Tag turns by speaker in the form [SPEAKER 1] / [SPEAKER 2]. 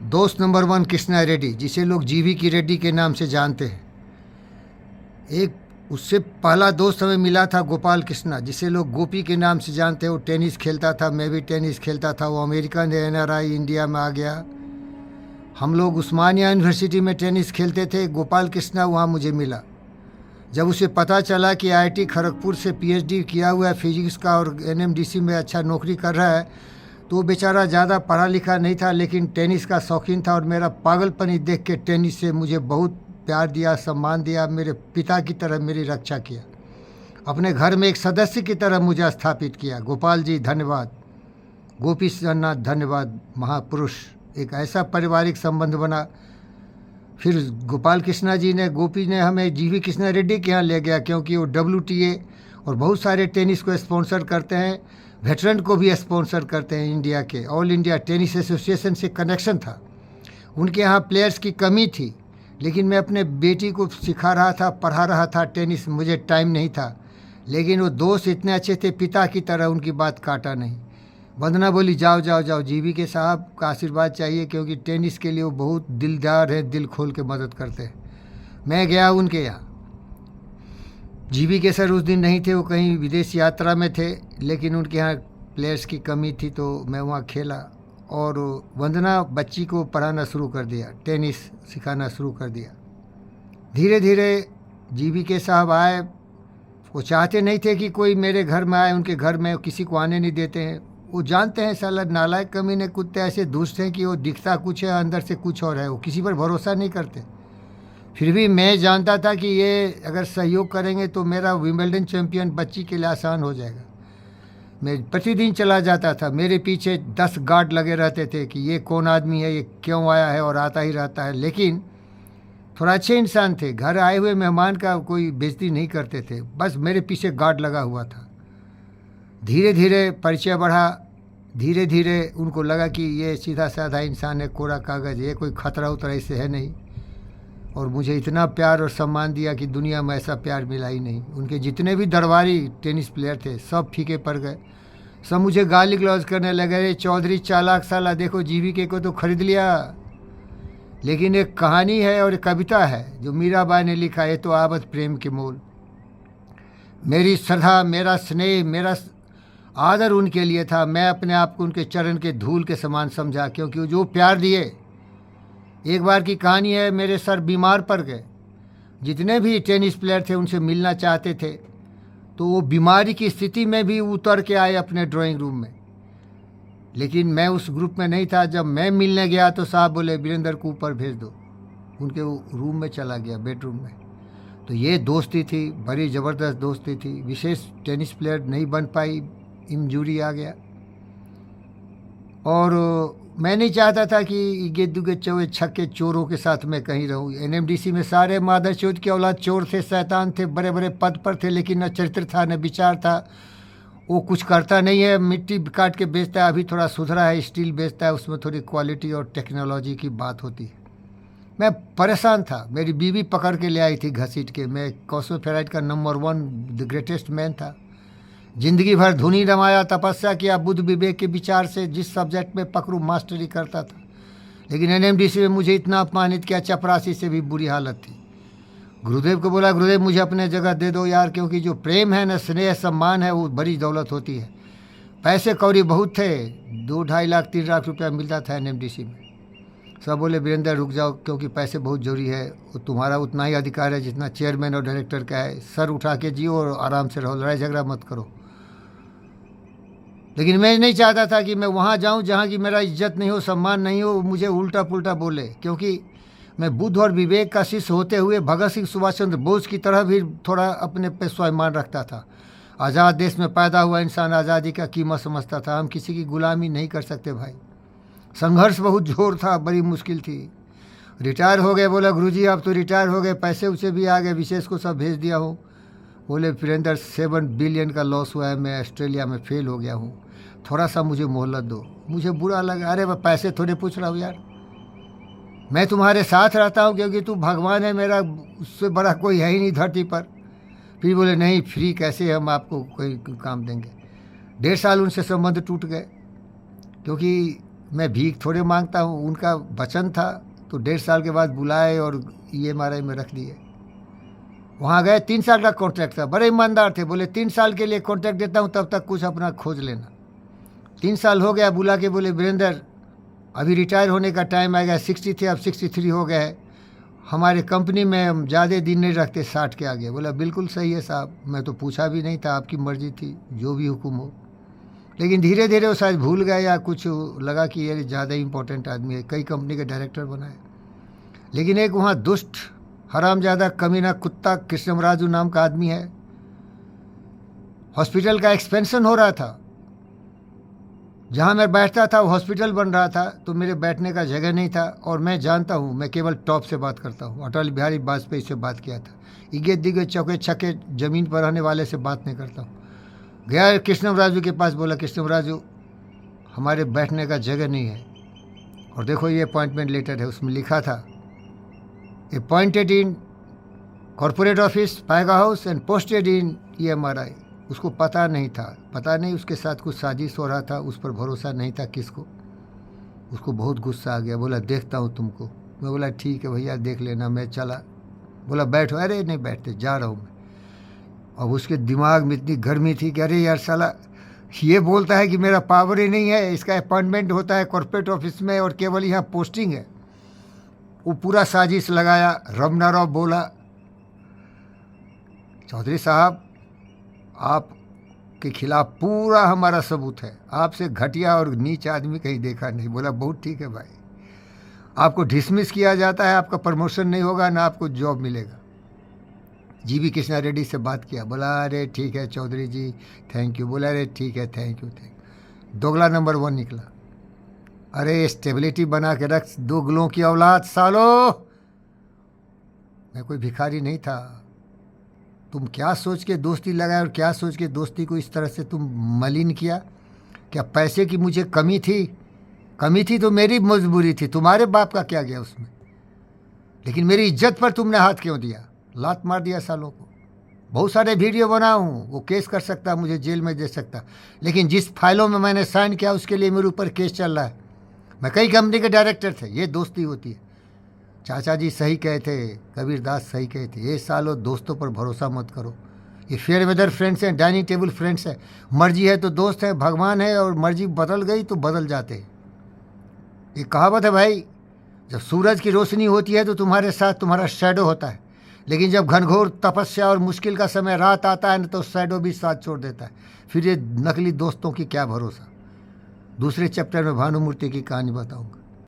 [SPEAKER 1] दोस्त number one Krishna Reddy, जिसे लोग जीवी की रेड्डी के नाम से जानते हैं। एक उससे पहला दोस्त हमें मिला था गोपाल कृष्णा, जिसे लोग गोपी के नाम से जानते हैं। वो टेनिस खेलता था, मैं भी टेनिस खेलता था। वो अमेरिकन एनआरआई इंडिया में आ गया। हम लोग उस्मानिया यूनिवर्सिटी में टेनिस खेलते थे। गोपाल कृष्णा वहाँ मुझे मिला। जब उसे पता चला कि आईआईटी खड़गपुर से पीएचडी किया हुआ है फिजिक्स का और एनएमडीसी में अच्छा नौकरी कर रहा है, तो वो बेचारा ज़्यादा पढ़ा लिखा नहीं था, लेकिन टेनिस का शौकीन था। और मेरा पागलपनी देख के टेनिस से मुझे बहुत प्यार दिया, सम्मान दिया। मेरे पिता की तरह मेरी रक्षा किया, अपने घर में एक सदस्य की तरह मुझे स्थापित किया। गोपाल जी धन्यवाद, गोपी नाथ धन्यवाद, महापुरुष। एक ऐसा पारिवारिक संबंध बना। फिर गोपाल कृष्णा जी ने, गोपी ने हमें जीवी कृष्णा रेड्डी के यहाँ ले गया, क्योंकि वो WTA और बहुत सारे टेनिस को स्पॉन्सर करते हैं, वेटरन को भी स्पॉन्सर करते हैं। इंडिया के ऑल इंडिया टेनिस एसोसिएशन से कनेक्शन था। उनके यहाँ प्लेयर्स की कमी थी, लेकिन मैं अपने बेटी को सिखा रहा था, पढ़ा रहा था टेनिस। मुझे टाइम नहीं था, लेकिन वो दोस्त इतने अच्छे थे, पिता की तरह, उनकी बात काटा नहीं। वंदना बोली जाओ जाओ जाओ, जीवी के साहब का आशीर्वाद चाहिए, क्योंकि टेनिस के लिए वो बहुत दिलदार है, दिल खोल के मदद करते हैं। मैं गया उनके यहाँ। जीवी के सर उस दिन नहीं थे, वो कहीं विदेश यात्रा में थे, लेकिन उनके यहाँ प्लेयर्स की कमी थी, तो मैं वहाँ खेला। और वंदना बच्ची को पढ़ाना शुरू कर दिया, टेनिस सिखाना शुरू कर दिया। धीरे धीरे जीवी के साहब आए। वो चाहते नहीं थे कि कोई मेरे घर में आए, उनके घर में किसी को आने नहीं देते हैं। वो जानते हैं साला नालायक कमीने कुत्ते ऐसे दुष्ट हैं कि वो दिखता कुछ है, अंदर से कुछ और है। वो किसी पर भरोसा नहीं करते। फिर भी मैं जानता था कि ये अगर सहयोग करेंगे तो मेरा विंबलडन चैंपियन बच्ची के लिए आसान हो जाएगा। मैं प्रतिदिन चला जाता था, मेरे पीछे 10 गार्ड लगे रहते थे कि ये कौन आदमी है, ये क्यों आया है, और आता ही रहता है। लेकिन थोड़ा अच्छे इंसान थे, घर आए हुए मेहमान का कोई बेइज्जती नहीं करते थे, बस मेरे पीछे गार्ड लगा हुआ था। धीरे धीरे परिचय बढ़ा। धीरे धीरे उनको लगा कि ये सीधा साधा इंसान है, कोरा कागज़, ये कोई खतरा उतरा इससे है नहीं। और मुझे इतना प्यार और सम्मान दिया कि दुनिया में ऐसा प्यार मिला ही नहीं। उनके जितने भी दरबारी टेनिस प्लेयर थे सब फीके पड़ गए। सब मुझे गाली गलौज करने लगे, रे चौधरी चालाक साला, देखो जीवीके को तो खरीद लिया। लेकिन एक कहानी है और एक कविता है जो मीराबाई ने लिखा है, तो आबद प्रेम के मोल। मेरी श्रद्धा, मेरा स्नेह, मेरा आदर उनके लिए था। मैं अपने आप को उनके चरण के धूल के समान समझा, क्योंकि वो जो प्यार दिए। एक बार की कहानी है, मेरे सर बीमार पड़ गए। जितने भी टेनिस प्लेयर थे उनसे मिलना चाहते थे, तो वो बीमारी की स्थिति में भी उतर के आए अपने ड्राइंग रूम में। लेकिन मैं उस ग्रुप में नहीं था। जब मैं मिलने गया तो साहब बोले वीरेंद्र को ऊपर भेज दो। उनके रूम में चला गया, बेडरूम में। तो ये दोस्ती थी, बड़ी ज़बरदस्त दोस्ती थी। विशेष टेनिस प्लेयर नहीं बन पाई, इंजरी आ गया। और मैं नहीं चाहता था कि गेद्दू चौवे छक्के चोरों के साथ मैं कहीं रहूं। एनएमडीसी में सारे मादर चौथ की औलाद चोर थे, शैतान थे, बड़े बड़े पद पर थे, लेकिन न चरित्र था न विचार था। वो कुछ करता नहीं है, मिट्टी काट के बेचता है। अभी थोड़ा सुधरा है, स्टील बेचता है, उसमें थोड़ी क्वालिटी और टेक्नोलॉजी की बात होती है। मैं परेशान था। मेरी बीवी पकड़ के ले आई थी घसीट के। मैं कॉस्मो फेराइट का नंबर 1 द ग्रेटेस्ट मैन था। जिंदगी भर धुनी रमाया, तपस्या किया, बुद्ध विवेक के विचार से जिस सब्जेक्ट में पकड़ूं मास्टरी करता था। लेकिन एनएमडीसी में मुझे इतना अपमानित किया, चपरासी से भी बुरी हालत थी। गुरुदेव को बोला, गुरुदेव मुझे अपने जगह दे दो यार, क्योंकि जो प्रेम है न, स्नेह सम्मान है, वो बड़ी दौलत होती है। पैसे कौड़ी बहुत थे, 2, 2.5 लाख 3 लाख रुपया मिलता था एनएमडीसी में। सब बोले वीरेंद्र रुक जाओ, क्योंकि पैसे बहुत जरूरी है। वो तुम्हारा उतना ही अधिकार है जितना चेयरमैन और डायरेक्टर का है। सर उठा के जियो और आराम से रहो, लड़ाई झगड़ा मत करो। लेकिन मैं नहीं चाहता था कि मैं वहाँ जाऊँ जहाँ की मेरा इज्जत नहीं हो, सम्मान नहीं हो, मुझे उल्टा पुल्टा बोले। क्योंकि मैं बुद्ध और विवेक का शिष्य होते हुए भगत सिंह, सुभाष चंद्र बोस की तरह भी थोड़ा अपने पे स्वाभिमान रखता था। आज़ाद देश में पैदा हुआ इंसान आज़ादी का कीमत समझता था। हम किसी की गुलामी नहीं कर सकते भाई। संघर्ष बहुत जोर था, बड़ी मुश्किल थी। रिटायर हो गए, बोला गुरुजी आप तो रिटायर हो गए, पैसे उसे भी आ गए, विशेष को सब भेज दिया हूँ। बोले वीरेंद्र 7 बिलियन का लॉस हुआ है, मैं ऑस्ट्रेलिया में फेल हो गया हूँ, थोड़ा सा मुझे मोहलत दो। मुझे बुरा लगा, अरे मैं पैसे थोड़े पूछ रहा हूँ यार, मैं तुम्हारे साथ रहता हूँ क्योंकि तू भगवान है मेरा, उससे बड़ा कोई है ही नहीं धरती पर। फिर बोले नहीं फ्री कैसे हम आपको कोई काम देंगे। 1.5 साल उनसे संबंध टूट गए, क्योंकि मैं भीख थोड़े मांगता हूँ, उनका वचन था तो 1.5 साल के बाद बुलाए और EMRI में रख दिए। वहाँ गए, 3 साल का कॉन्ट्रैक्ट था, बड़े ईमानदार थे, बोले 3 साल के लिए कॉन्ट्रैक्ट देता हूँ, तब तक कुछ अपना खोज लेना। 3 साल हो गया, बुला के बोले वीरेंद्र अभी रिटायर होने का टाइम आएगा, 60 थे अब 63 हो गए हैं, हमारे कंपनी में हम ज़्यादा दिन नहीं रखते 60 के आगे। बोला बिल्कुल सही है साहब, मैं तो पूछा भी नहीं था, आपकी मर्जी थी, जो भी हुक्म हो। लेकिन धीरे धीरे वो शायद भूल गए या कुछ लगा कि ये ज़्यादा इंपॉर्टेंट आदमी है, कई कंपनी के डायरेक्टर बनाए। लेकिन एक वहाँ दुष्ट हरामजादा कमीना कुत्ता कृष्णमराजू नाम का आदमी है। हॉस्पिटल का एक्सपेंशन हो रहा था, जहाँ मैं बैठता था वो हॉस्पिटल बन रहा था, तो मेरे बैठने का जगह नहीं था। और मैं जानता हूँ मैं केवल टॉप से बात करता हूँ, अटल बिहारी वाजपेयी से बात किया था, इगे दिगे चौके छक्के ज़मीन पर रहने वाले से बात नहीं करता हूँ। गया कृष्णमराजू के पास, बोला कृष्णमराजू हमारे बैठने का जगह नहीं है, और देखो ये अपॉइंटमेंट लेटर है, उसमें लिखा था appointed in corporate office Paigah house and posted in EMRI। उसको पता नहीं था, पता नहीं उसके साथ कुछ साजिश हो रहा था, उस पर भरोसा नहीं था किसको। उसको बहुत गुस्सा आ गया, बोला देखता हूँ तुमको। मैं बोला ठीक है भैया देख लेना, मैं चला। बोला बैठो, अरे नहीं बैठते, जा रहा हूँ मैं। अब उसके दिमाग में इतनी गर्मी थी कि अरे यार साला ये बोलता है कि मेरा पावर ही नहीं है, इसका अपॉइंटमेंट होता है कॉर्पोरेट ऑफिस में और केवल यहाँ पोस्टिंग है। वो पूरा साजिश लगाया। रमना राव बोला चौधरी साहब आपके खिलाफ पूरा हमारा सबूत है, आपसे घटिया और नीच आदमी कहीं देखा नहीं। बोला बहुत ठीक है भाई, आपको डिसमिस किया जाता है, आपका प्रमोशन नहीं होगा, ना आपको जॉब मिलेगा। GV कृष्णा रेड्डी से बात किया, बोला अरे ठीक है चौधरी जी थैंक यू। बोला अरे ठीक है थैंक यू। दोगला नंबर 1 निकला। अरे स्टेबिलिटी बना के रख, दोगलों की औलाद सालो। मैं कोई भिखारी नहीं था। तुम क्या सोच के दोस्ती लगाए और क्या सोच के दोस्ती को इस तरह से तुम मलिन किया? क्या पैसे की मुझे कमी थी? कमी थी तो मेरी मजबूरी थी, तुम्हारे बाप का क्या गया उसमें। लेकिन मेरी इज्जत पर तुमने हाथ क्यों दिया? लात मार दिया सालों को। बहुत सारे वीडियो बना हूँ, वो केस कर सकता, मुझे जेल में दे सकता, लेकिन जिस फाइलों में मैंने साइन किया उसके लिए मेरे ऊपर केस चल रहा है। मैं कई कंपनी के डायरेक्टर थे, ये दोस्ती होती है। चाचा जी सही कहे थे, कबीर दास सही कहे थे, ये सालों दोस्तों पर भरोसा मत करो। ये फेयर वेदर फ्रेंड्स हैं, डाइनिंग टेबल फ्रेंड्स हैं। मर्जी है तो दोस्त है, भगवान है, और मर्जी बदल गई तो बदल जाते हैं। ये कहावत है भाई, जब सूरज की रोशनी होती है तो तुम्हारे साथ तुम्हारा शैडो होता है, लेकिन जब घनघोर तपस्या और मुश्किल का समय रात आता है ना, तो शैडो भी साथ छोड़ देता है। फिर ये नकली दोस्तों की क्या भरोसा। दूसरे चैप्टर में भानुमूर्ति की कहानी बताऊंगा।